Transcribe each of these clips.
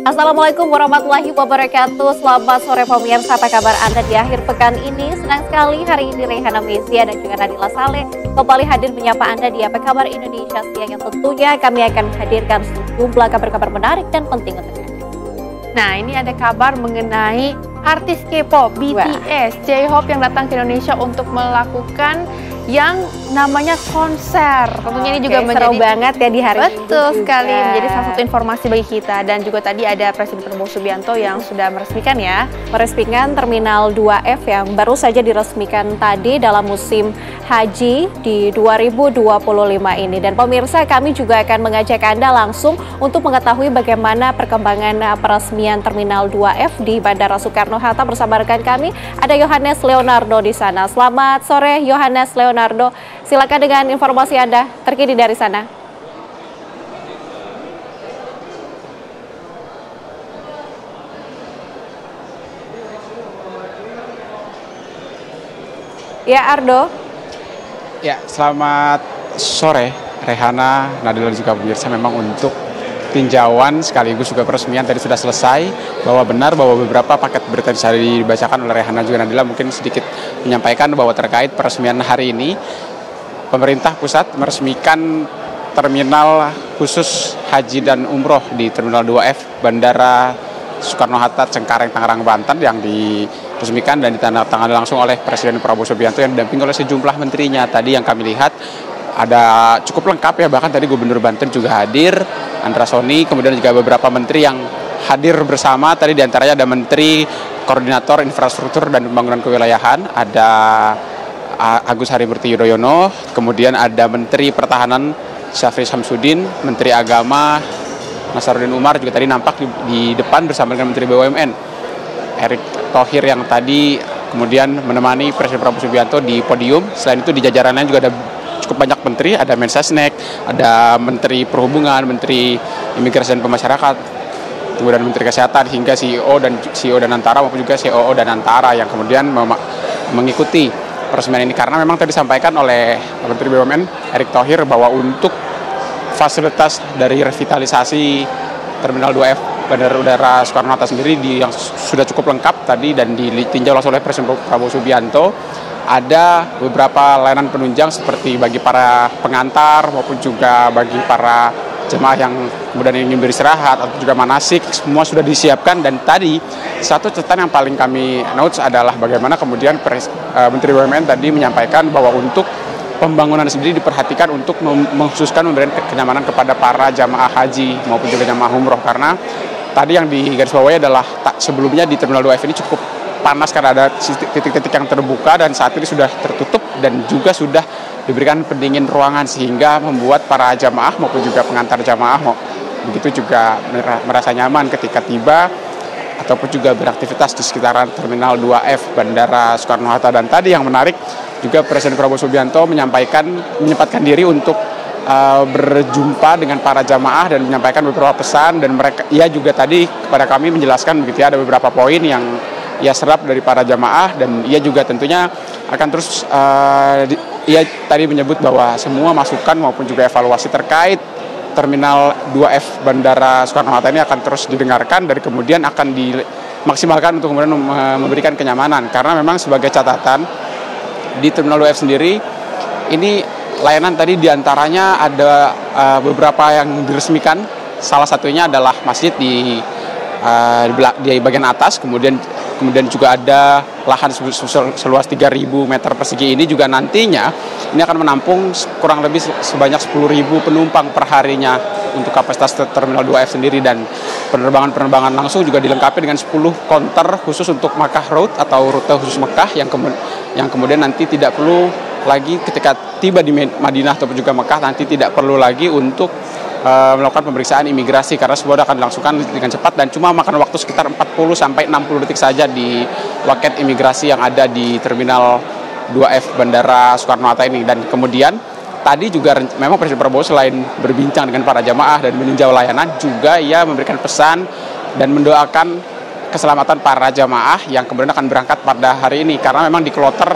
Assalamualaikum warahmatullahi wabarakatuh. Selamat sore pemirsa, apa kabar Anda di akhir pekan ini? Senang sekali hari ini Rehana Mezia dan juga Nadila Saleh kembali hadir menyapa Anda di Apa Kabar Indonesia Siang, yang tentunya kami akan menghadirkan sejumlah kabar-kabar menarik dan penting untuk Anda. Nah, ini ada kabar mengenai artis K-pop BTS, J-Hope yang datang ke Indonesia untuk melakukan yang namanya konser. Tentunya ini juga menjadi seru banget ya di hari ini. Betul sekali, menjadi salah satu informasi bagi kita. Dan juga tadi ada Presiden Prabowo Subianto yang sudah meresmikan meresmikan Terminal 2F yang baru saja diresmikan tadi dalam musim haji di 2025 ini. Dan pemirsa, kami juga akan mengajak Anda langsung untuk mengetahui bagaimana perkembangan peresmian Terminal 2F di Bandara Soekarno-Hatta. Bersama rekan kami ada Yohanes Leonardo di sana. Selamat sore Yohanes Leonardo. Silakan dengan informasi Anda terkini dari sana. Ya, Ardo. Ya, selamat sore Rehana, Nadila dan juga pemirsa. Memang untuk tinjauan sekaligus juga peresmian tadi sudah selesai, bahwa benar bahwa beberapa paket berita bisa dibacakan oleh Rehana juga Nadila mungkin sedikit menyampaikan bahwa terkait peresmian hari ini pemerintah pusat meresmikan terminal khusus haji dan umroh di Terminal 2F Bandara Soekarno-Hatta Cengkareng Tangerang Banten yang diresmikan dan ditandatangani langsung oleh Presiden Prabowo Subianto yang didampingi oleh sejumlah menterinya. Tadi yang kami lihat ada cukup lengkap ya, bahkan tadi Gubernur Banten juga hadir, Andra Soni, kemudian juga beberapa menteri yang hadir bersama. Tadi diantaranya ada Menteri Koordinator Infrastruktur dan Pembangunan Kewilayahan, ada Agus Harimurti Yudhoyono, kemudian ada Menteri Pertahanan Syafri Samsudin, Menteri Agama Nasaruddin Umar juga tadi nampak di depan bersama dengan Menteri BUMN Erick Thohir yang tadi kemudian menemani Presiden Prabowo Subianto di podium. Selain itu di jajaran lain juga ada cukup banyak menteri, ada Mensesnek, ada Menteri Perhubungan, Menteri Imigrasi dan Pemasyarakat, kemudian Menteri Kesehatan hingga CEO dan Antara maupun juga COO dan Antara yang kemudian mengikuti peresmian ini, karena memang tadi disampaikan oleh Menteri BUMN Erick Thohir bahwa untuk fasilitas dari revitalisasi Terminal 2F Bandara Udara Soekarno-Hatta sendiri yang sudah cukup lengkap tadi dan ditinjau langsung oleh Presiden Prabowo Subianto. Ada beberapa layanan penunjang seperti bagi para pengantar maupun juga bagi para jemaah yang kemudian ingin beristirahat atau juga manasik, semua sudah disiapkan. Dan tadi satu catatan yang paling kami notes adalah bagaimana kemudian Menteri BUMN tadi menyampaikan bahwa untuk pembangunan sendiri diperhatikan untuk mengkhususkan memberikan kenyamanan kepada para jamaah haji maupun juga jamaah umroh, karena tadi yang digarisbawahi adalah sebelumnya di Terminal 2F ini cukup panas karena ada titik-titik yang terbuka dan saat ini sudah tertutup dan juga sudah diberikan pendingin ruangan sehingga membuat para jamaah maupun juga pengantar jamaah begitu juga merasa nyaman ketika tiba ataupun juga beraktivitas di sekitaran Terminal 2F Bandara Soekarno-Hatta. Dan tadi yang menarik juga Presiden Prabowo Subianto menyempatkan diri untuk berjumpa dengan para jamaah dan menyampaikan beberapa pesan, dan ia juga tadi kepada kami menjelaskan begitu ya, ada beberapa poin yang ia serap dari para jamaah, dan ia juga tentunya akan terus ia tadi menyebut bahwa semua masukan maupun juga evaluasi terkait Terminal 2F Bandara Soekarno-Hatta ini akan terus didengarkan dan kemudian akan dimaksimalkan untuk kemudian memberikan kenyamanan, karena memang sebagai catatan di Terminal 2F sendiri ini layanan tadi diantaranya ada beberapa yang diresmikan, salah satunya adalah masjid di bagian atas, kemudian juga ada lahan seluas 3.000 meter persegi ini juga nantinya ini akan menampung kurang lebih sebanyak 10.000 penumpang per harinya untuk kapasitas Terminal 2F sendiri, dan penerbangan langsung juga dilengkapi dengan 10 konter khusus untuk Makkah Road atau rute khusus Mekah yang kemudian nanti tidak perlu lagi ketika tiba di Madinah ataupun juga Mekah nanti tidak perlu lagi untuk melakukan pemeriksaan imigrasi, karena semua akan dilangsungkan dengan cepat dan cuma makan waktu sekitar 40-60 detik saja di loket imigrasi yang ada di Terminal 2F Bandara Soekarno-Hatta ini. Dan kemudian tadi juga memang Presiden Prabowo selain berbincang dengan para jamaah dan meninjau layanan, juga ia memberikan pesan dan mendoakan keselamatan para jamaah yang kemudian akan berangkat pada hari ini, karena memang di kloter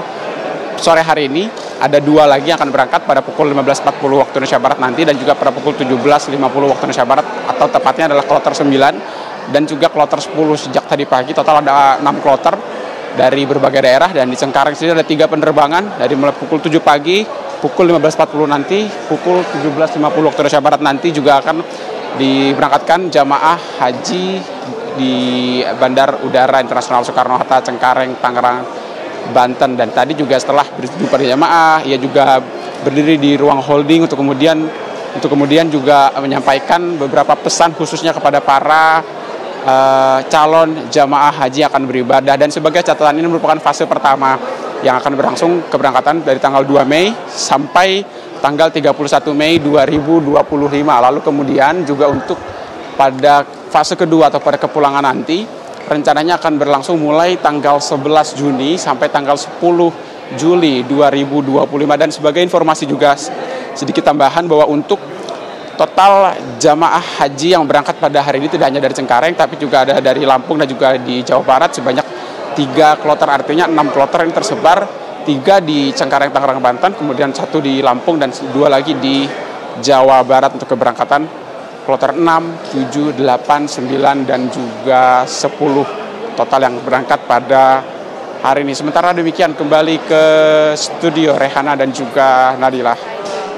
sore hari ini ada 2 lagi yang akan berangkat pada pukul 15.40 waktu Indonesia Barat nanti, dan juga pada pukul 17.50 waktu Indonesia Barat, atau tepatnya adalah kloter 9 dan juga kloter 10 sejak tadi pagi. Total ada 6 kloter dari berbagai daerah, dan di Cengkareng sendiri ada 3 penerbangan dari mulai pukul 7 pagi, pukul 15.40 nanti, pukul 17.50 waktu Indonesia Barat nanti juga akan diberangkatkan jamaah haji di Bandar Udara Internasional Soekarno-Hatta, Cengkareng, Tangerang, Banten. Dan tadi juga setelah berjumpa dengan jamaah, ia juga berdiri di ruang holding untuk kemudian juga menyampaikan beberapa pesan khususnya kepada para calon jamaah haji akan beribadah. Dan sebagai catatan, ini merupakan fase pertama yang akan berlangsung keberangkatan dari tanggal 2 Mei sampai tanggal 31 Mei 2025. Lalu kemudian juga untuk pada fase kedua atau pada kepulangan nanti, rencananya akan berlangsung mulai tanggal 11 Juni sampai tanggal 10 Juli 2025. Dan sebagai informasi juga sedikit tambahan bahwa untuk total jamaah haji yang berangkat pada hari ini tidak hanya dari Cengkareng, tapi juga ada dari Lampung dan juga di Jawa Barat sebanyak 3 kloter, artinya 6 kloter yang tersebar, 3 di Cengkareng, Tangerang, Banten, kemudian 1 di Lampung dan 2 lagi di Jawa Barat untuk keberangkatan kloter 6, 7, 8, 9 dan juga 10 total yang berangkat pada hari ini. Sementara demikian, kembali ke studio Rehana dan juga Nadila.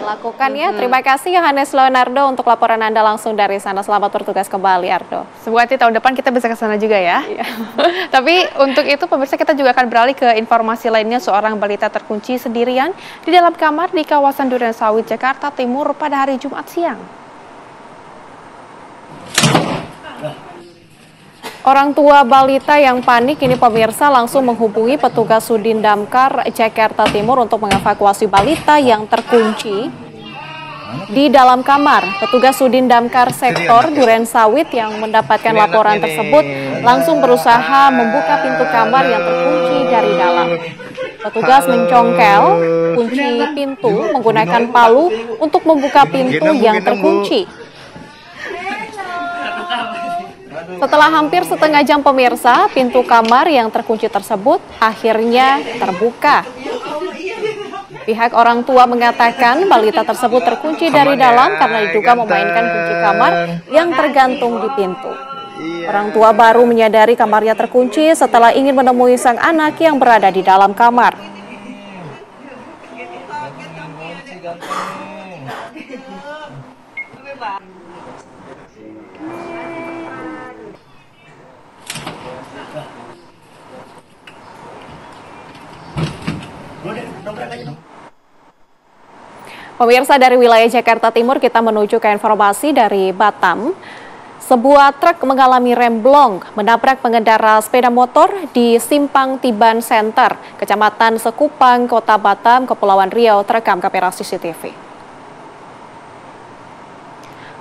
Lakukan ya. Terima kasih Yohanes Leonardo untuk laporan Anda langsung dari sana. Selamat bertugas kembali, Ardo. Semoga nanti tahun depan kita bisa ke sana juga ya. Tapi untuk itu pemirsa, kita juga akan beralih ke informasi lainnya. Seorang balita terkunci sendirian di dalam kamar di kawasan Durensawit, Jakarta Timur pada hari Jumat siang. Orang tua balita yang panik ini pemirsa langsung menghubungi petugas Sudin Damkar Jakarta Timur untuk mengevakuasi balita yang terkunci di dalam kamar. Petugas Sudin Damkar Sektor Durensawit yang mendapatkan laporan tersebut langsung berusaha membuka pintu kamar yang terkunci dari dalam. Petugas mencongkel kunci pintu menggunakan palu untuk membuka pintu yang terkunci. Setelah hampir setengah jam pemirsa, pintu kamar yang terkunci tersebut akhirnya terbuka. Pihak orang tua mengatakan balita tersebut terkunci dari dalam karena diduga memainkan kunci kamar yang tergantung di pintu. Orang tua baru menyadari kamarnya terkunci setelah ingin menemui sang anak yang berada di dalam kamar. Pemirsa, dari wilayah Jakarta Timur kita menuju ke informasi dari Batam. Sebuah truk mengalami remblong menabrak pengendara sepeda motor di Simpang Tiban Center, Kecamatan Sekupang, Kota Batam, Kepulauan Riau, terekam kamera CCTV.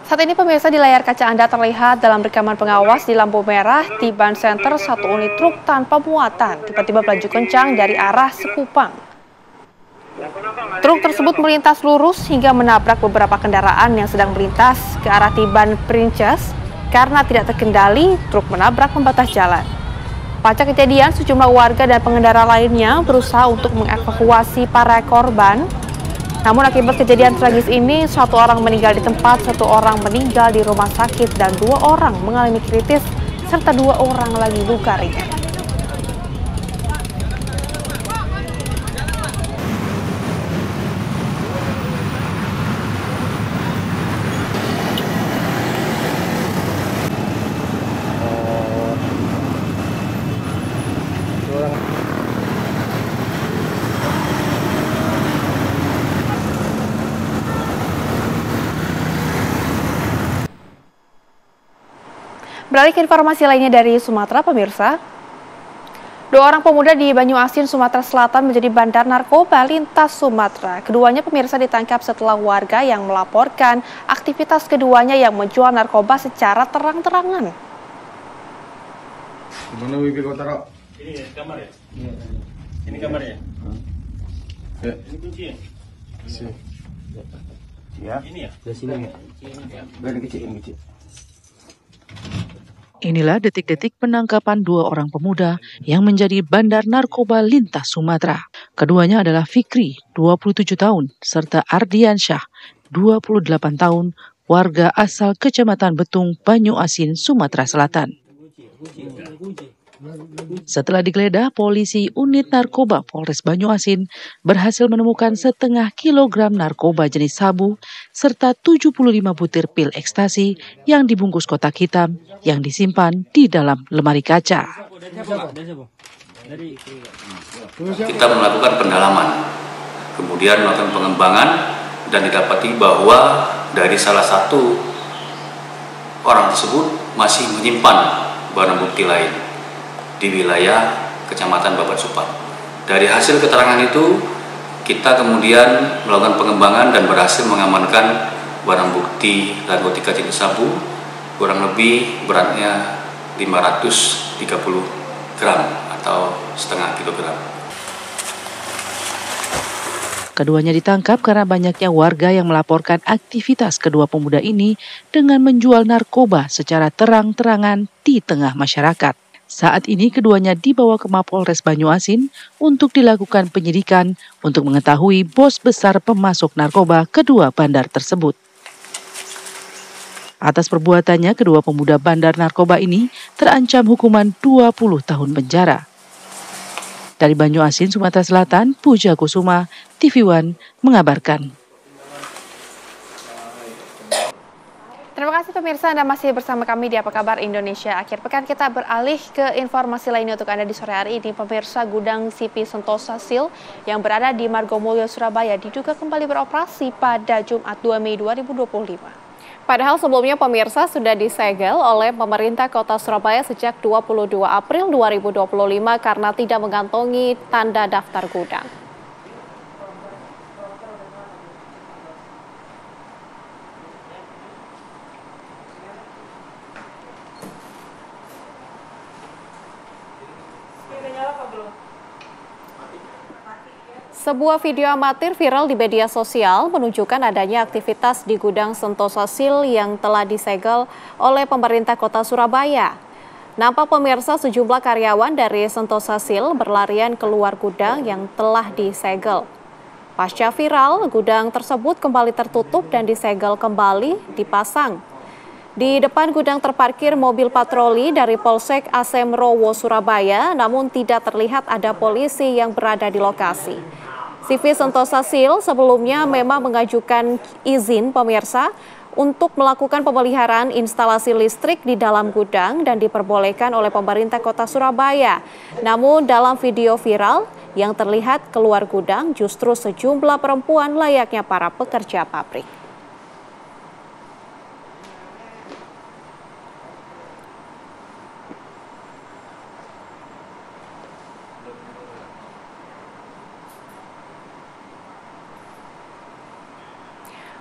Saat ini pemirsa, di layar kaca Anda terlihat dalam rekaman pengawas di lampu merah Tiban Center, satu unit truk tanpa muatan tiba-tiba melaju kencang dari arah Sekupang. Truk tersebut melintas lurus hingga menabrak beberapa kendaraan yang sedang melintas ke arah Tiban Princess. Karena tidak terkendali, truk menabrak pembatas jalan. Pasca kejadian, sejumlah warga dan pengendara lainnya berusaha untuk mengevakuasi para korban. Namun akibat kejadian tragis ini, 1 orang meninggal di tempat, 1 orang meninggal di rumah sakit, dan 2 orang mengalami kritis, serta 2 orang lagi luka ringan. Beralih ke informasi lainnya dari Sumatera, pemirsa. 2 orang pemuda di Banyuasin, Sumatera Selatan menjadi bandar narkoba lintas Sumatera. Keduanya pemirsa ditangkap setelah warga yang melaporkan aktivitas keduanya yang menjual narkoba secara terang-terangan. Gimana Wibi kau taruh? Ini kamar ya? Ini kamarnya? Ya. Ini kunci ya? Ya. Ini ya? Di sini ya? Ini kecil. Inilah detik-detik penangkapan 2 orang pemuda yang menjadi bandar narkoba lintas Sumatera. Keduanya adalah Fikri, 27 tahun, serta Ardiansyah, 28 tahun, warga asal Kecamatan Betung, Banyuasin, Sumatera Selatan. Setelah digeledah, polisi unit narkoba Polres Banyuasin berhasil menemukan setengah kilogram narkoba jenis sabu serta 75 butir pil ekstasi yang dibungkus kotak hitam yang disimpan di dalam lemari kaca. Kita melakukan pendalaman, kemudian melakukan pengembangan dan didapati bahwa dari salah satu orang tersebut masih menyimpan barang bukti lain di wilayah Kecamatan Babat Supat. Dari hasil keterangan itu, kita kemudian melakukan pengembangan dan berhasil mengamankan barang bukti narkotika jenis sabu, kurang lebih beratnya 530 gram atau setengah kilogram. Keduanya ditangkap karena banyaknya warga yang melaporkan aktivitas kedua pemuda ini dengan menjual narkoba secara terang-terangan di tengah masyarakat. Saat ini keduanya dibawa ke Mapolres Banyuasin untuk dilakukan penyidikan untuk mengetahui bos besar pemasok narkoba kedua bandar tersebut. Atas perbuatannya, kedua pemuda bandar narkoba ini terancam hukuman 20 tahun penjara. Dari Banyuasin, Sumatera Selatan, Puja Kusuma, TV One mengabarkan. Terima kasih pemirsa, Anda masih bersama kami di Apa Kabar Indonesia. Akhir pekan kita beralih ke informasi lainnya untuk Anda di sore hari ini. Pemirsa, gudang CV Sentosa Steel yang berada di Margomulyo, Surabaya diduga kembali beroperasi pada Jumat 2 Mei 2025. Padahal sebelumnya pemirsa sudah disegel oleh pemerintah kota Surabaya sejak 22 April 2025 karena tidak mengantongi tanda daftar gudang. Sebuah video amatir viral di media sosial menunjukkan adanya aktivitas di gudang Sentosa Steel yang telah disegel oleh pemerintah kota Surabaya. Nampak pemirsa sejumlah karyawan dari Sentosa Steel berlarian keluar gudang yang telah disegel. Pasca viral, gudang tersebut kembali tertutup dan disegel kembali dipasang. Di depan gudang terparkir mobil patroli dari Polsek Asemrowo, Surabaya, namun tidak terlihat ada polisi yang berada di lokasi. CV Sentosa Steel sebelumnya memang mengajukan izin pemirsa untuk melakukan pemeliharaan instalasi listrik di dalam gudang dan diperbolehkan oleh pemerintah kota Surabaya. Namun dalam video viral yang terlihat keluar gudang justru sejumlah perempuan layaknya para pekerja pabrik.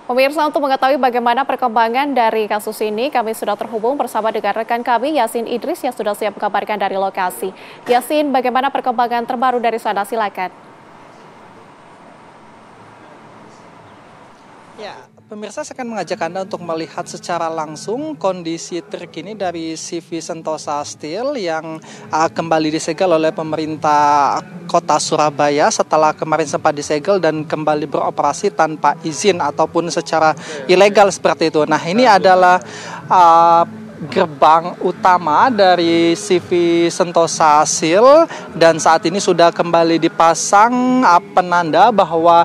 Pemirsa, untuk mengetahui bagaimana perkembangan dari kasus ini, kami sudah terhubung bersama dengan rekan kami, Yasin Idris, yang sudah siap mengabarkan dari lokasi. Yasin, bagaimana perkembangan terbaru dari sana? Silakan. Ya, pemirsa, saya akan mengajak Anda untuk melihat secara langsung kondisi terkini dari CV Sentosa Steel yang kembali disegel oleh pemerintah kota Surabaya setelah kemarin sempat disegel dan kembali beroperasi tanpa izin ataupun secara ilegal seperti itu. Nah, ini adalah gerbang utama dari CV Sentosa Steel dan saat ini sudah kembali dipasang penanda bahwa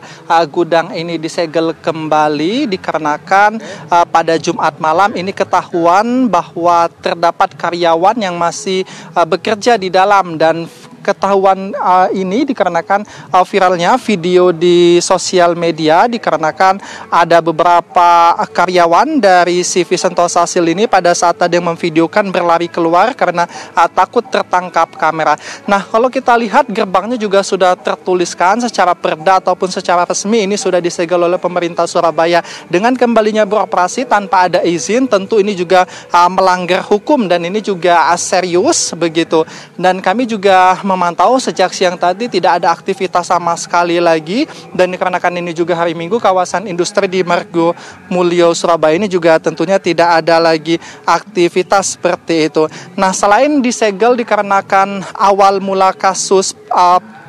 gudang ini disegel kembali dikarenakan pada Jumat malam ini ketahuan bahwa terdapat karyawan yang masih bekerja di dalam dan ketahuan ini dikarenakan viralnya video di sosial media dikarenakan ada beberapa karyawan dari CV Sentosa Steel ini pada saat ada yang memvideokan berlari keluar karena takut tertangkap kamera. Nah, kalau kita lihat gerbangnya juga sudah tertuliskan secara perda ataupun secara resmi ini sudah disegel oleh pemerintah Surabaya dengan kembalinya beroperasi tanpa ada izin. Tentu ini juga melanggar hukum dan ini juga serius begitu. Dan kami juga memantau sejak siang tadi tidak ada aktivitas sama sekali lagi dan dikarenakan ini juga hari Minggu kawasan industri di Margomulyo Surabaya ini juga tentunya tidak ada lagi aktivitas seperti itu. Nah, selain disegel dikarenakan awal mula kasus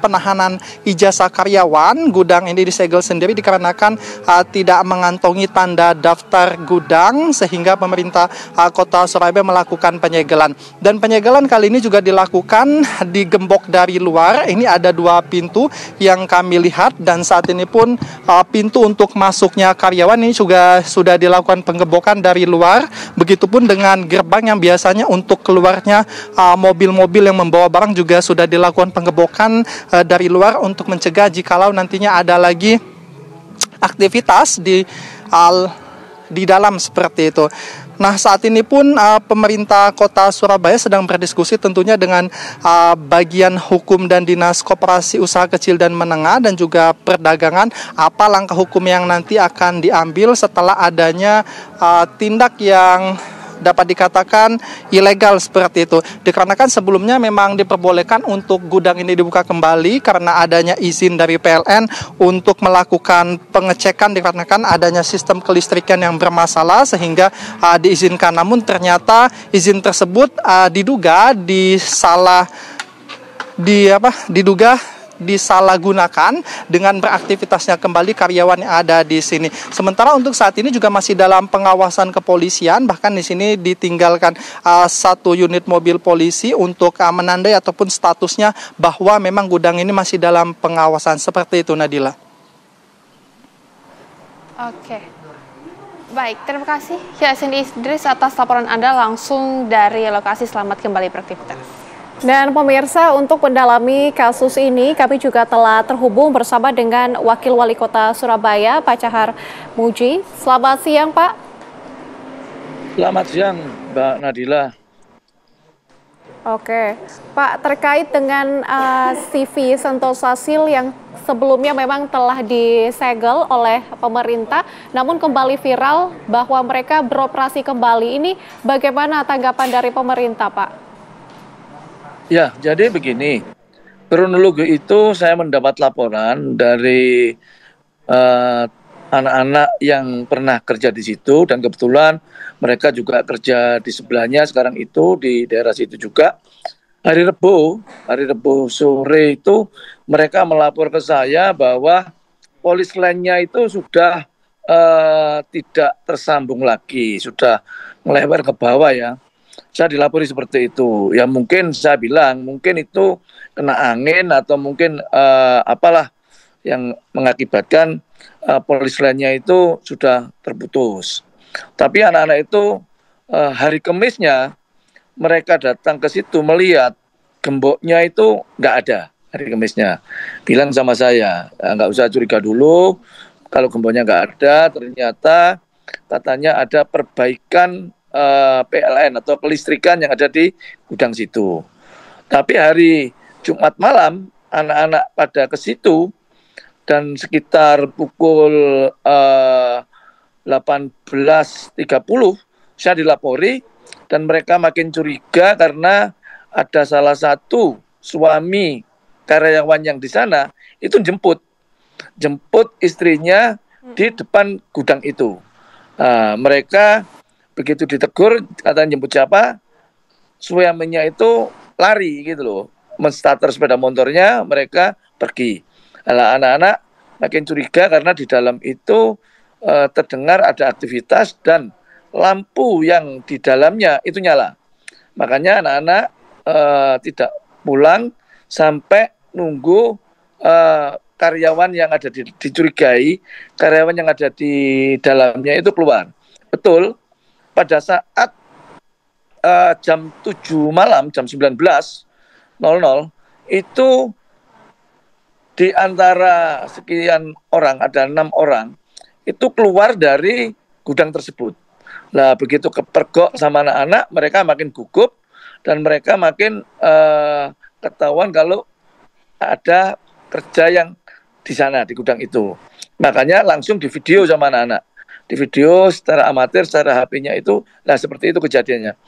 penahanan ijazah karyawan. Gudang ini disegel sendiri dikarenakan tidak mengantongi tanda daftar gudang, sehingga pemerintah Kota Surabaya melakukan penyegelan. Dan penyegelan kali ini juga dilakukan digembok dari luar. Ini ada 2 pintu yang kami lihat, dan saat ini pun pintu untuk masuknya karyawan ini juga sudah dilakukan penggembokan dari luar. Begitupun dengan gerbang yang biasanya untuk keluarnya mobil-mobil yang membawa barang juga sudah dilakukan penggembokan dari luar untuk mencegah jikalau nantinya ada lagi aktivitas di dalam seperti itu. Nah, saat ini pun pemerintah Kota Surabaya sedang berdiskusi tentunya dengan bagian hukum dan Dinas Koperasi Usaha Kecil dan Menengah dan juga Perdagangan, apa langkah hukum yang nanti akan diambil setelah adanya tindak yang dapat dikatakan ilegal seperti itu. Dikarenakan sebelumnya memang diperbolehkan untuk gudang ini dibuka kembali karena adanya izin dari PLN untuk melakukan pengecekan dikarenakan adanya sistem kelistrikan yang bermasalah sehingga diizinkan. Namun ternyata izin tersebut diduga disalahgunakan dengan beraktivitasnya kembali karyawan yang ada di sini. Sementara untuk saat ini juga masih dalam pengawasan kepolisian, bahkan di sini ditinggalkan 1 unit mobil polisi untuk menandai ataupun statusnya bahwa memang gudang ini masih dalam pengawasan. Seperti itu, Nadila. Oke. Baik, terima kasih Yasin Idris atas laporan Anda langsung dari lokasi. Selamat kembali beraktivitas. Dan pemirsa, untuk mendalami kasus ini kami juga telah terhubung bersama dengan Wakil Wali Kota Surabaya, Pak Cahar Muji. Selamat siang, Pak. Selamat siang, Mbak Nadila. Oke, Pak, terkait dengan CV Sentosa Sil yang sebelumnya memang telah disegel oleh pemerintah, namun kembali viral bahwa mereka beroperasi kembali. Ini bagaimana tanggapan dari pemerintah, Pak? Ya, jadi begini, kronologi itu saya mendapat laporan dari anak-anak yang pernah kerja di situ, dan kebetulan mereka juga kerja di sebelahnya sekarang itu, di daerah situ juga. Hari Rebo sore itu mereka melapor ke saya bahwa polis lainnya itu sudah tidak tersambung lagi, sudah melebar ke bawah ya. Saya dilapori seperti itu. Ya mungkin saya bilang mungkin itu kena angin atau mungkin apalah yang mengakibatkan polis lainnya itu sudah terputus. Tapi anak-anak itu hari Kamisnya mereka datang ke situ melihat gemboknya itu nggak ada hari Kamisnya. Bilang sama saya, nggak usah curiga dulu kalau gemboknya nggak ada. Ternyata katanya ada perbaikan PLN atau kelistrikan yang ada di gudang situ. Tapi hari Jumat malam anak-anak pada ke situ dan sekitar pukul 18.30 saya dilapori dan mereka makin curiga karena ada salah satu suami karyawan yang di sana itu jemput istrinya di depan gudang itu. Mereka begitu ditegur, katanya jemput siapa, suaminya itu lari gitu loh, menstarter sepeda motornya, mereka pergi. Anak-anak makin curiga karena di dalam itu terdengar ada aktivitas dan lampu yang di dalamnya itu nyala. Makanya anak-anak tidak pulang sampai nunggu karyawan yang ada dicurigai, karyawan yang ada di dalamnya itu keluar. Betul. Pada saat jam 7 malam, jam 19.00, itu di antara sekian orang, ada 6 orang, itu keluar dari gudang tersebut. Nah, begitu kepergok sama anak-anak, mereka makin gugup, dan mereka makin ketahuan kalau ada kerja yang di sana, di gudang itu. Makanya langsung divideo sama anak-anak. Di video secara amatir, secara HP-nya itu, nah seperti itu kejadiannya.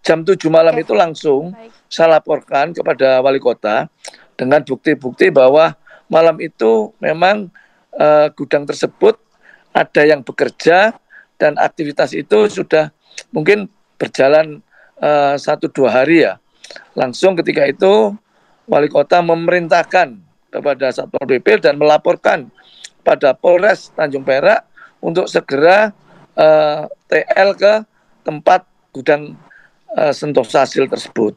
Jam 7 malam itu langsung saya laporkan kepada wali kota dengan bukti-bukti bahwa malam itu memang gudang tersebut ada yang bekerja dan aktivitas itu sudah mungkin berjalan 1-2 hari ya. Langsung ketika itu Wali Kota memerintahkan kepada Satpol PP dan melaporkan pada Polres Tanjung Perak untuk segera TL ke tempat gudang Sentosasil tersebut.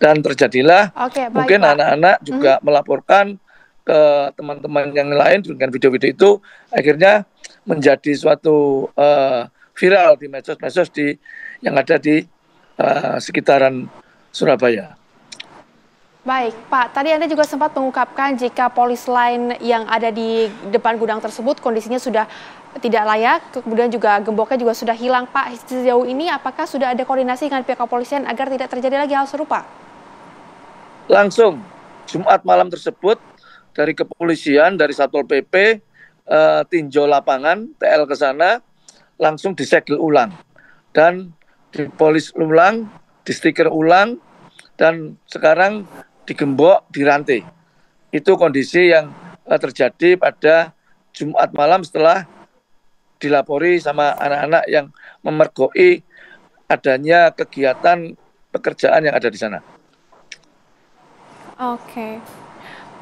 Dan terjadilah mungkin anak-anak juga melaporkan ke teman-teman yang lain dengan video-video itu, akhirnya menjadi suatu viral di medsos-medsos yang ada di sekitaran Surabaya. Baik, Pak. Tadi Anda juga sempat mengungkapkan jika polis lain yang ada di depan gudang tersebut kondisinya sudah tidak layak, kemudian juga gemboknya juga sudah hilang. Pak, sejauh ini apakah sudah ada koordinasi dengan pihak kepolisian agar tidak terjadi lagi hal serupa? Langsung, Jumat malam tersebut dari kepolisian, dari Satpol PP, tinjau lapangan, TL ke sana, langsung disegel ulang. Dan dipolis ulang, di stiker ulang, dan sekarang digembok, dirantai. Itu kondisi yang terjadi pada Jumat malam setelah dilapori sama anak-anak yang memergoi adanya kegiatan pekerjaan yang ada di sana. Oke,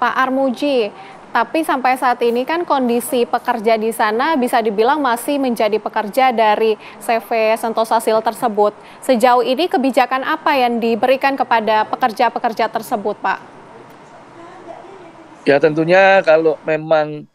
Pak Armuji, tapi sampai saat ini kan kondisi pekerja di sana bisa dibilang masih menjadi pekerja dari CV Sentosasil tersebut. Sejauh ini kebijakan apa yang diberikan kepada pekerja-pekerja tersebut, Pak? Ya tentunya kalau memang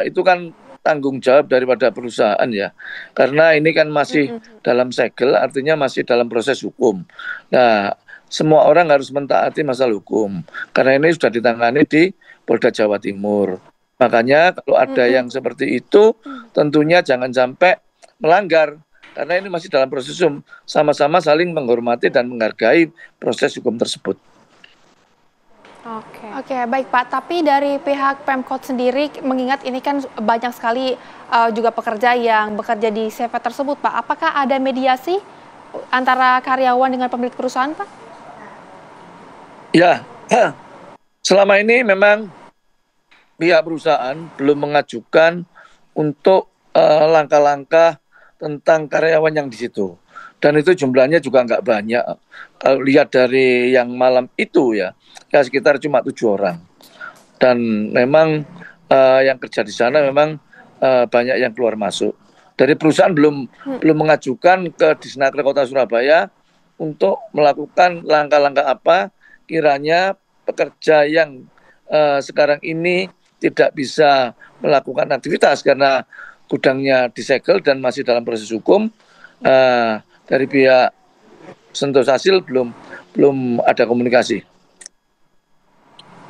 itu kan tanggung jawab daripada perusahaan ya. Karena ini kan masih dalam segel, artinya masih dalam proses hukum. Nah, semua orang harus mentaati masalah hukum. Karena ini sudah ditangani di Polda Jawa Timur. Makanya kalau ada yang seperti itu, tentunya jangan sampai melanggar. Karena ini masih dalam proses hukum. Sama-sama saling menghormati dan menghargai proses hukum tersebut. Oke, baik Pak. Tapi dari pihak Pemkot sendiri, mengingat ini kan banyak sekali juga pekerja yang bekerja di CV tersebut, Pak. Apakah ada mediasi antara karyawan dengan pemilik perusahaan, Pak? Ya, selama ini memang pihak perusahaan belum mengajukan untuk langkah-langkah tentang karyawan yang di situ. Dan itu jumlahnya juga nggak banyak. Kalau lihat dari yang malam itu ya sekitar cuma 7 orang. Dan memang yang kerja di sana memang banyak yang keluar masuk. Dari perusahaan belum mengajukan ke Disnaker Kota Surabaya untuk melakukan langkah-langkah apa kiranya pekerja yang sekarang ini tidak bisa melakukan aktivitas karena gudangnya disegel dan masih dalam proses hukum. Dari pihak Sentosasil belum ada komunikasi.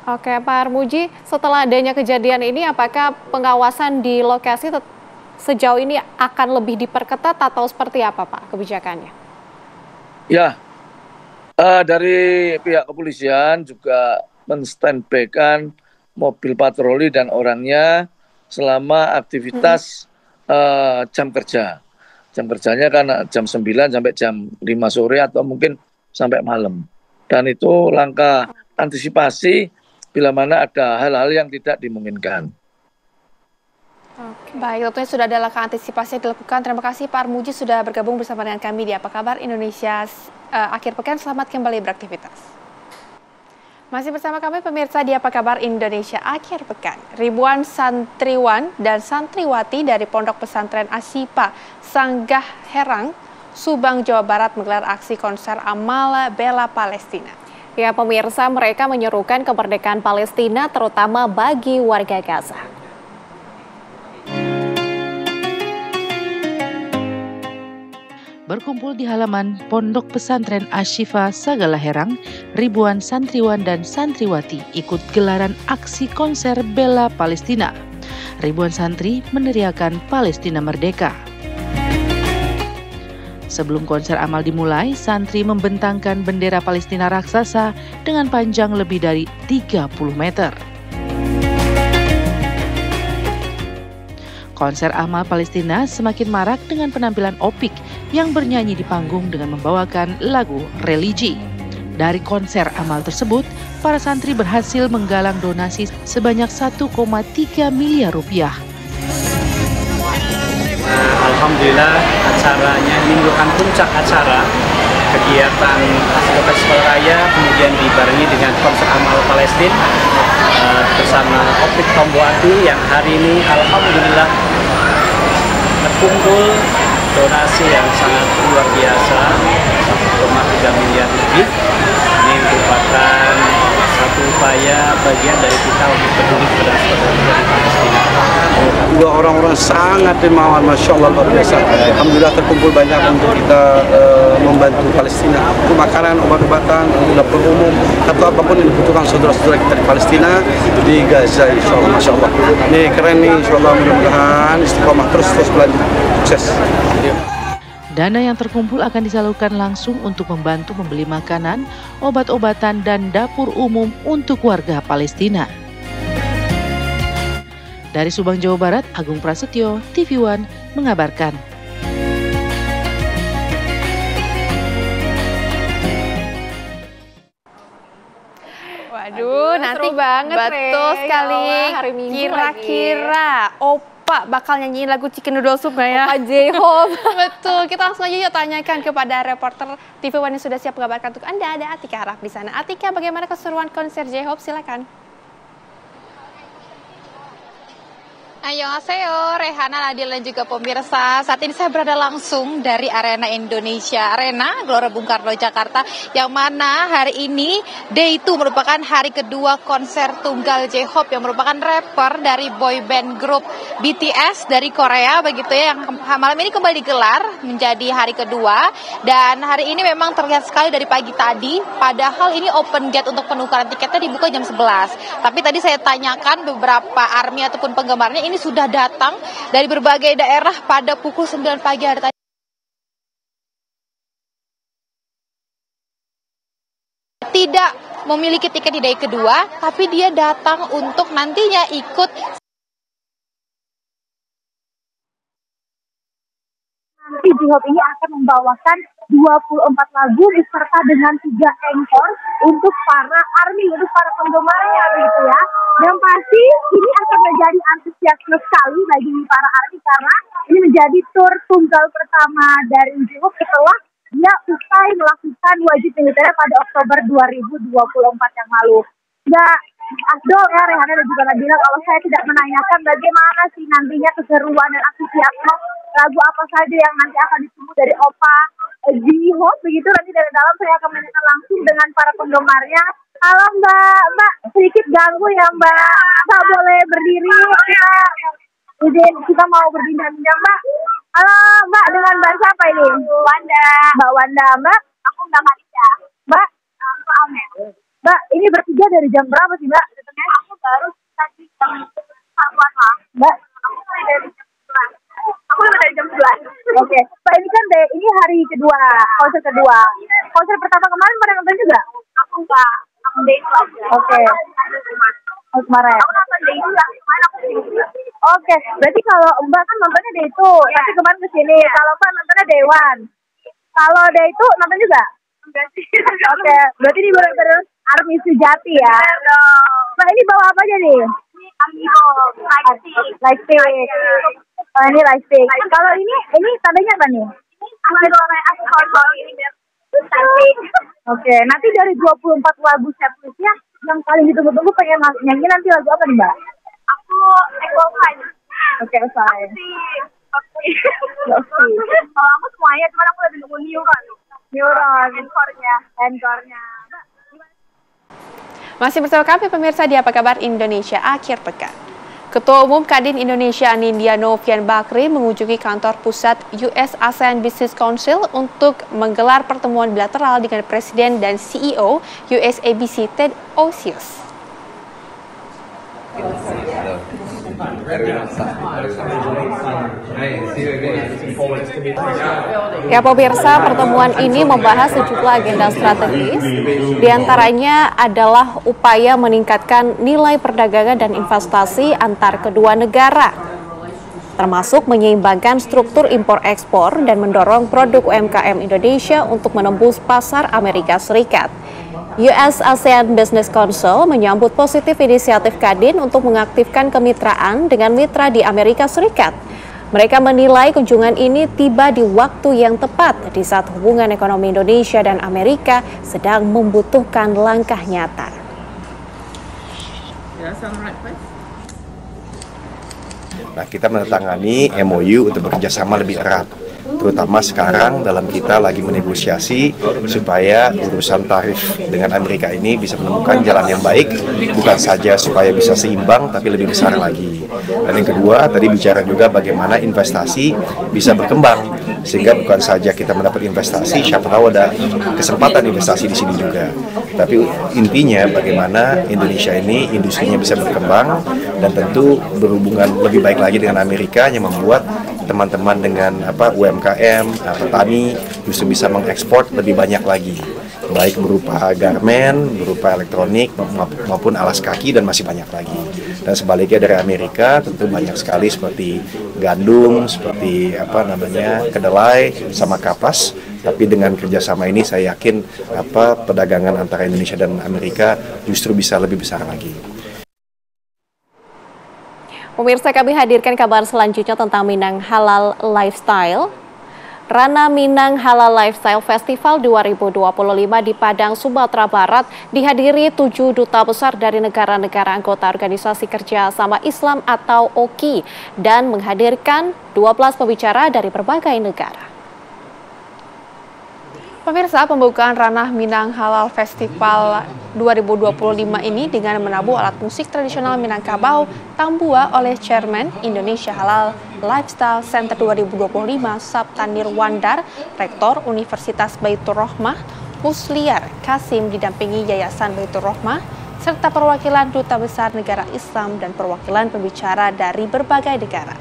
Oke, Pak Armuji, setelah adanya kejadian ini, apakah pengawasan di lokasi sejauh ini akan lebih diperketat atau seperti apa, Pak, kebijakannya? Ya, dari pihak kepolisian juga men-standby-kan mobil patroli dan orangnya selama aktivitas jam kerja. Jam kerjanya kan jam 9 sampai jam 5 sore atau mungkin sampai malam. Dan itu langkah antisipasi bila mana ada hal-hal yang tidak dimungkinkan. Baik, tentunya sudah ada langkah antisipasi yang dilakukan. Terima kasih Pak Armuji sudah bergabung bersama dengan kami di Apa Kabar Indonesia Akhir Pekan. Selamat kembali beraktivitas. Masih bersama kami pemirsa di Apa Kabar Indonesia Akhir Pekan. Ribuan santriwan dan santriwati dari Pondok Pesantren Asyifa Sanggah Herang, Subang, Jawa Barat menggelar aksi konser amal bela Palestina. Ya pemirsa, mereka menyerukan kemerdekaan Palestina terutama bagi warga Gaza. Berkumpul di halaman Pondok Pesantren Asyifa Sanggah Herang, ribuan santriwan dan santriwati ikut gelaran aksi konser bela Palestina. Ribuan santri meneriakan Palestina Merdeka. Sebelum konser amal dimulai, santri membentangkan bendera Palestina raksasa dengan panjang lebih dari 30 meter. Konser amal Palestina semakin marak dengan penampilan Opik yang bernyanyi di panggung dengan membawakan lagu religi. Dari konser amal tersebut, para santri berhasil menggalang donasi sebanyak 1,3 miliar rupiah. Alhamdulillah acaranya ini merupakan puncak acara kegiatan festival raya, kemudian dibarengi dengan konser amal Palestina bersama Optik Tomboati yang hari ini alhamdulillah terkumpul donasi yang sangat luar biasa, 1,3 miliar lebih. Ini merupakan satu upaya bagian dari kita untuk peduli kepada saudara dari Palestina. Dua orang-orang sangat dermawan, Masya Allah, luar biasa. Alhamdulillah terkumpul banyak untuk kita membantu Palestina. Untuk makanan, obat-obatan, dapur umum, atau apapun yang dibutuhkan saudara-saudara kita di Palestina, di Gaza, Insya Allah, Masya Allah. Ini keren nih, Insya Allah, mudah-mudahan istiqomah terus berlanjut. Sukses. Dana yang terkumpul akan disalurkan langsung untuk membantu membeli makanan, obat-obatan, dan dapur umum untuk warga Palestina. Dari Subang, Jawa Barat, Agung Prasetyo, TV One mengabarkan. Waduh, nanti banget, betul Re. sekali. Ya Allah, hari Minggu Kira-kira Opa bakal nyanyiin lagu Chicken Noodle Soup nggak ya? Opa J-Hope. Betul, kita langsung aja yuk tanyakan kepada reporter TV One yang sudah siap mengabarkan untuk Anda. Ada Atika Harap di sana. Atika, bagaimana keseruan konser J-Hope? Silakan. Annyeonghaseyo, Rehana, Nadil, dan juga pemirsa. Saat ini saya berada langsung dari Arena Indonesia Arena, Gelora Bung Karno, Jakarta, yang mana hari ini Day 2 merupakan hari kedua konser tunggal J-Hope yang merupakan rapper dari boy band grup BTS dari Korea, begitu ya, yang malam ini kembali digelar menjadi hari kedua. Dan hari ini memang terlihat sekali dari pagi tadi, padahal ini open gate untuk penukaran tiketnya dibuka jam 11. Tapi tadi saya tanyakan beberapa ARMY ataupun penggemarnya ini sudah datang dari berbagai daerah pada pukul 9 pagi hari tadi. Tidak memiliki tiket di day kedua, tapi dia datang untuk nantinya ikut. Nanti J-Hope ini akan membawakan 24 lagu beserta dengan 3 encore untuk para ARMY, untuk para penggemarnya begitu ya. Yang pasti ini akan menjadi antusiasme sekali bagi para ARMY karena ini menjadi tur tunggal pertama dari J-Hope setelah dia usai melakukan wajib militer pada Oktober 2024 yang lalu. Nggak afdol ya Rehana dan juga Nabila kalau saya tidak menanyakan bagaimana sih nantinya keseruan dan antusiasme lagu apa saja yang nanti akan ditunggu dari Opa J-Hope begitu. Nanti dari dalam saya akan menanyakan langsung dengan para penggemarnya. Halo Mbak sedikit ganggu ya Mbak boleh berdiri, kita mau berbincang-bincang Mbak. Halo Mbak, dengan Mbak siapa ini? Wanda. Mbak Wanda. Mbak, aku Mbak Maria. Mbak, aku Amer. Mbak, ini bertiga dari jam berapa sih Mbak? Aku baru tadi jam 1-an lah. Mbak, aku dari jam 11. Aku dari jam 11. Oke. Mbak, ini kan ini hari kedua, konser kedua. Konser pertama kemarin pada nonton juga? Aku enggak. Aku day itu aja. Oke. Kemarin. Aku nonton day itu ya. Kemarin aku day itu. Oke. Berarti kalau Mbak kan nontonnya day itu, tapi kemarin kesini. Kalau Mbak nontonnya day one. Kalau day itu nonton juga? Enggak sih. Oke. Berarti ini benar-benar ARMY sejati ya. Mbak ini bawa apa aja nih? Amigo, lightstick. Oh, ini lightstick. Kalau ini tandanya apa nih? Amigo, ini biar cantik. Oke, nanti dari 24 lagu setlistnya yang paling ditunggu-tunggu pengen nyanyi nanti lagu apa nih Mbak? Aku Equal Fine. Oke, Fine. Kalau aku semuanya, cuma aku lebih nunggu Neuron. Encore-nya. Masih bersama kami pemirsa di Apa Kabar Indonesia Akhir Pekan. Ketua Umum Kadin Indonesia Nindya Novian Bakri mengunjungi kantor pusat US ASEAN Business Council untuk menggelar pertemuan bilateral dengan Presiden dan CEO USABC Ted Osius. Ya pemirsa, pertemuan ini membahas sejumlah agenda strategis. Di antaranya adalah upaya meningkatkan nilai perdagangan dan investasi antar kedua negara, termasuk menyeimbangkan struktur impor-ekspor dan mendorong produk UMKM Indonesia untuk menembus pasar Amerika Serikat. US ASEAN Business Council menyambut positif inisiatif Kadin untuk mengaktifkan kemitraan dengan mitra di Amerika Serikat. Mereka menilai kunjungan ini tiba di waktu yang tepat di saat hubungan ekonomi Indonesia dan Amerika sedang membutuhkan langkah nyata. Nah, kita menandatangani MOU untuk bekerjasama lebih erat, terutama sekarang dalam kita lagi menegosiasi supaya urusan tarif dengan Amerika ini bisa menemukan jalan yang baik, bukan saja supaya bisa seimbang, tapi lebih besar lagi. Dan yang kedua, tadi bicara juga bagaimana investasi bisa berkembang, sehingga bukan saja kita mendapat investasi, siapa tahu ada kesempatan investasi di sini juga. Tapi intinya bagaimana Indonesia ini industrinya bisa berkembang dan tentu berhubungan lebih baik lagi dengan Amerika yang membuat teman-teman dengan UMKM, petani justru bisa mengekspor lebih banyak lagi, baik berupa garmen, berupa elektronik maupun alas kaki dan masih banyak lagi. Dan sebaliknya dari Amerika tentu banyak sekali seperti gandum, seperti kedelai sama kapas. Tapi dengan kerjasama ini saya yakin perdagangan antara Indonesia dan Amerika justru bisa lebih besar lagi. Pemirsa, kami hadirkan kabar selanjutnya tentang Minang Halal Lifestyle. Rana Minang Halal Lifestyle Festival 2025 di Padang, Sumatera Barat dihadiri 7 duta besar dari negara-negara anggota Organisasi Kerja Sama Islam atau OKI dan menghadirkan 12 pembicara dari berbagai negara. Pemirsa, pembukaan Ranah Minang Halal Festival 2025 ini dengan menabuh alat musik tradisional Minangkabau Tambua oleh Chairman Indonesia Halal Lifestyle Center 2025 Sabta Nirwandar, Rektor Universitas Baitur Rohmah Musliar Kasim didampingi Yayasan Baitur Rohmah serta perwakilan Duta Besar Negara Islam dan perwakilan pembicara dari berbagai negara.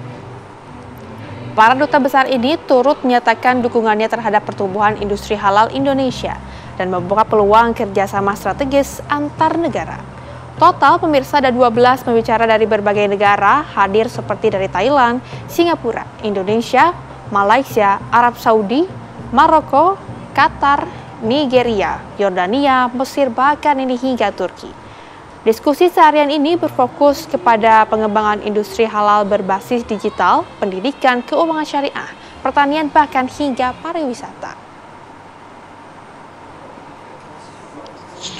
Para duta besar ini turut menyatakan dukungannya terhadap pertumbuhan industri halal Indonesia dan membuka peluang kerjasama strategis antar negara. Total pemirsa ada 12 pembicara dari berbagai negara hadir seperti dari Thailand, Singapura, Indonesia, Malaysia, Arab Saudi, Maroko, Qatar, Nigeria, Yordania, Mesir, bahkan ini hingga Turki. Diskusi seharian ini berfokus kepada pengembangan industri halal berbasis digital, pendidikan, keuangan syariah, pertanian, bahkan hingga pariwisata.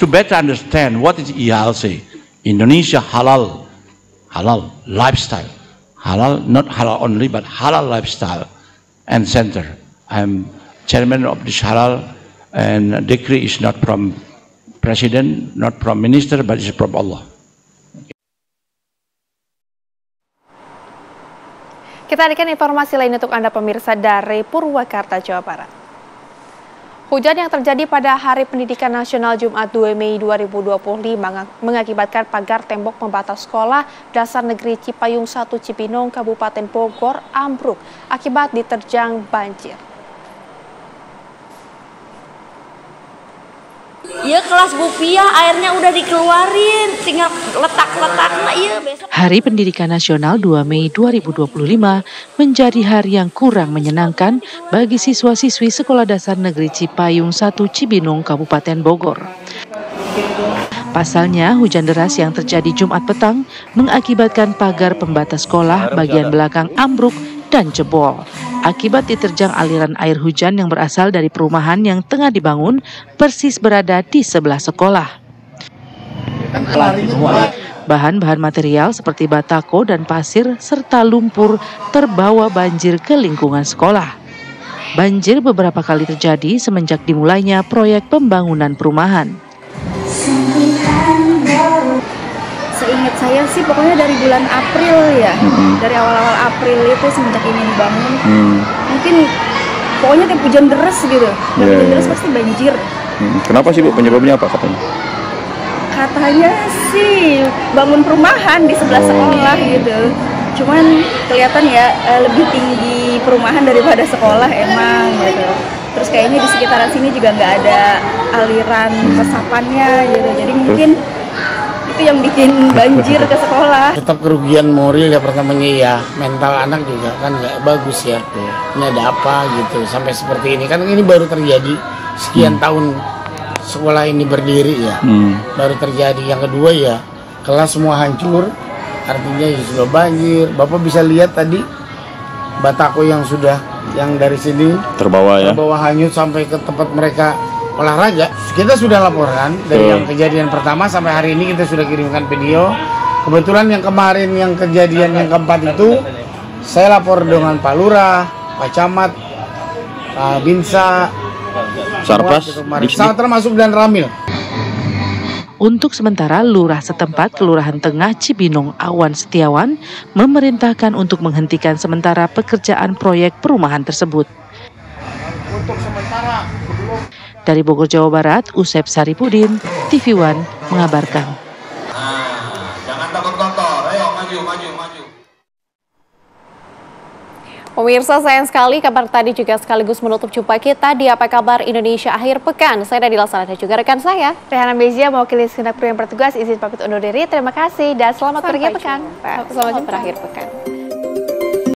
To better understand what is IHLC, Indonesia Halal Lifestyle, halal not halal only but halal lifestyle and center. I'm chairman of this halal, and decree is not from President, not from Minister, but it's from Allah. Kita hadirkan informasi lain untuk Anda pemirsa dari Purwakarta, Jawa Barat. Hujan yang terjadi pada Hari Pendidikan Nasional Jumat 2 Mei 2025 mengakibatkan pagar tembok pembatas sekolah Dasar Negeri Cipayung 1 Cibinong, Kabupaten Bogor ambruk akibat diterjang banjir. Ya kelas Bupiah airnya udah dikeluarin, tinggal letak-letaknya iya besok. Hari Pendidikan Nasional 2 Mei 2025 menjadi hari yang kurang menyenangkan bagi siswa-siswi Sekolah Dasar Negeri Cipayung 1 Cibinong, Kabupaten Bogor. Pasalnya, hujan deras yang terjadi Jumat petang mengakibatkan pagar pembatas sekolah bagian belakang ambruk dan jebol akibat diterjang aliran air hujan yang berasal dari perumahan yang tengah dibangun persis berada di sebelah sekolah. Bahan-bahan material seperti batako dan pasir serta lumpur terbawa banjir ke lingkungan sekolah. Banjir beberapa kali terjadi semenjak dimulainya proyek pembangunan perumahan. Seingat saya sih pokoknya dari bulan April ya, dari awal-awal April itu semenjak ini dibangun, mungkin pokoknya tiap hujan deras gitu, hujan deras pasti banjir. Kenapa sih Bu, penyebabnya apa katanya? Katanya sih bangun perumahan di sebelah sekolah gitu, cuman kelihatan ya lebih tinggi perumahan daripada sekolah emang gitu. Terus kayaknya di sekitaran sini juga nggak ada aliran resapannya gitu, jadi mungkin itu yang bikin banjir ke sekolah. Tetap kerugian moral ya, pertamanya ya, mental anak juga kan nggak bagus ya. Ini ada apa gitu sampai seperti ini, kan ini baru terjadi sekian tahun sekolah ini berdiri ya, baru terjadi. Yang kedua ya, kelas semua hancur, artinya ya sudah banjir. Bapak bisa lihat tadi batako yang dari sini terbawa hanyut sampai ke tempat mereka olahraga. Kita sudah laporkan dari yang kejadian pertama sampai hari ini kita sudah kirimkan video. Kebetulan yang kemarin yang kejadian yang keempat itu saya lapor dengan Pak Lurah, Pak Camat, Pak Binsa, Sarpas, termasuk dan Ramil. Untuk sementara, Lurah setempat Kelurahan Tengah Cibinong Awan Setiawan memerintahkan untuk menghentikan sementara pekerjaan proyek perumahan tersebut. Untuk sementara Dari Bogor, Jawa Barat, Usep Saripudin, TV One mengabarkan. Jangan takut kotor, ayo maju. Pemirsa, sayang sekali kabar tadi juga sekaligus menutup jumpa kita di Apa Kabar Indonesia akhir pekan. Saya Nadila Sana dan juga rekan saya Rehana Bezia mewakili segenap kru yang bertugas izin pamit undur diri. Terima kasih dan selamat berakhir pekan. Selamat berakhir pekan.